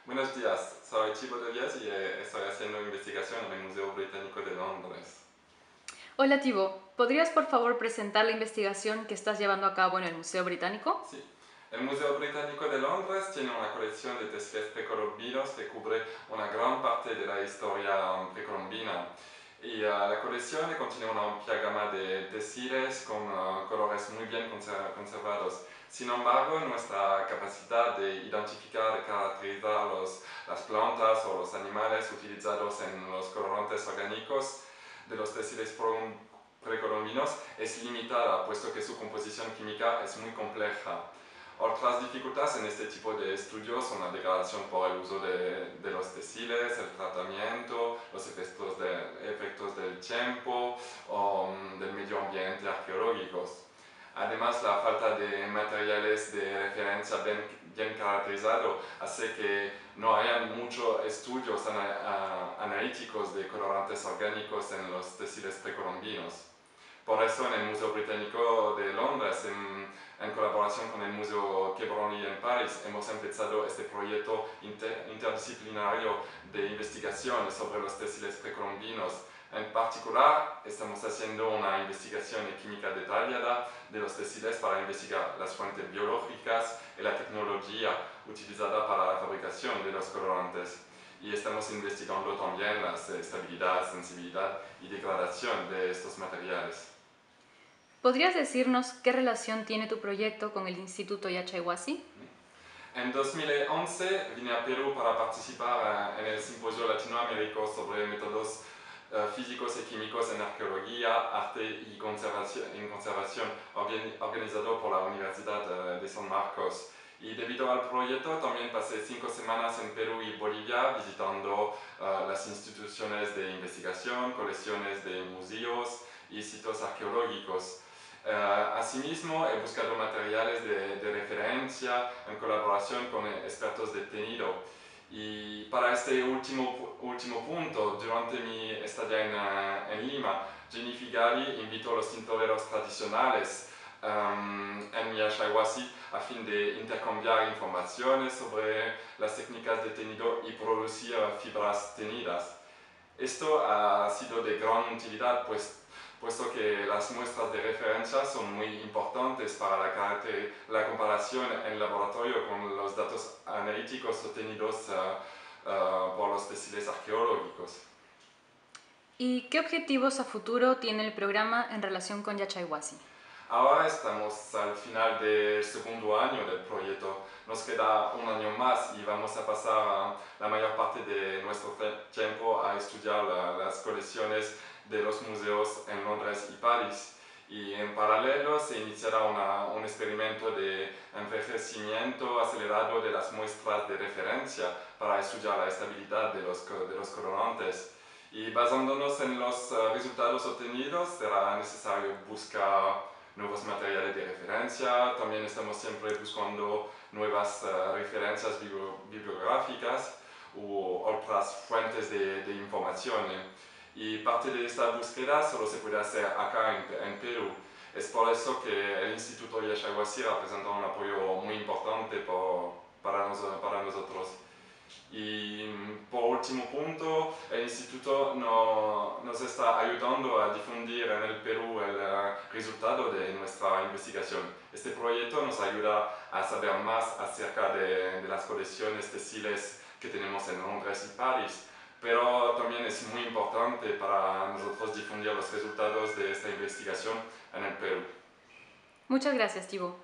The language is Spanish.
Buenos días, soy Thibaut Devies y estoy haciendo investigación en el Museo Británico de Londres. Hola Tibo, ¿podrías por favor presentar la investigación que estás llevando a cabo en el Museo Británico? Sí, el Museo Británico de Londres tiene una colección de textiles precolombinos que cubre una gran parte de la historia precolombina. La colección contiene una amplia gama de textiles con colores muy bien conservados. Sin embargo, nuestra capacidad de identificar y caracterizar las plantas o los animales utilizados en los colorantes orgánicos de los textiles precolombinos es limitada, puesto que su composición química es muy compleja. Otras dificultades en este tipo de estudios son la degradación por el uso de los textiles, el tratamiento, los efectos del tiempo o del medio ambiente arqueológicos. Además, la falta de materiales de referencia bien caracterizados hace que no haya muchos estudios analíticos de colorantes orgánicos en los textiles precolombinos. Por eso, en el Museo Británico de Londres, en colaboración con el Museo Quai Branly en París, hemos empezado este proyecto interdisciplinario de investigación sobre los textiles precolombinos. En particular, estamos haciendo una investigación química detallada de los textiles para investigar las fuentes biológicas y la tecnología utilizada para la fabricación de los colorantes. Y estamos investigando también la estabilidad, sensibilidad y degradación de estos materiales. ¿Podrías decirnos qué relación tiene tu proyecto con el Instituto Yachaywasi? En 2011 vine a Perú para participar en el Simposio Latinoamérico sobre métodos físicos y químicos en arqueología, arte y conservación organizado por la Universidad de San Marcos. Y debido al proyecto también pasé 5 semanas en Perú y Bolivia visitando las instituciones de investigación, colecciones de museos y sitios arqueológicos. Asimismo, he buscado materiales de referencia en colaboración con expertos de teñido. Y para este último punto, durante mi estadía en Lima, Jenny Figari invitó a los tintoreros tradicionales en Yachaywasi a fin de intercambiar informaciones sobre las técnicas de teñido y producir fibras teñidas. Esto ha sido de gran utilidad, puesto que las muestras de referencia son muy importantes para la comparación en laboratorio con los datos analíticos obtenidos por los textiles arqueológicos. ¿Y qué objetivos a futuro tiene el programa en relación con Yachaywasi? Ahora estamos al final del segundo año del proyecto. Nos queda un año más y vamos a pasar la mayor parte de nuestro tiempo a estudiar las colecciones de los museos en Londres y París. Y en paralelo se iniciará un experimento de envejecimiento acelerado de las muestras de referencia para estudiar la estabilidad de los colorantes. Y basándonos en los resultados obtenidos será necesario buscar nuevos materiales de referencia. También estamos siempre buscando nuevas referencias bibliográficas u otras fuentes de información. Y parte de esta búsqueda solo se puede hacer acá en Perú. Es por eso que el Instituto Yachaywasi representa un apoyo muy importante para nosotros. Y por último punto, el instituto nos está ayudando a difundir en el Perú el resultado de nuestra investigación. Este proyecto nos ayuda a saber más acerca de las colecciones textiles que tenemos en Londres y París, pero también es muy importante para nosotros difundir los resultados de esta investigación en el Perú. Muchas gracias, Tibo.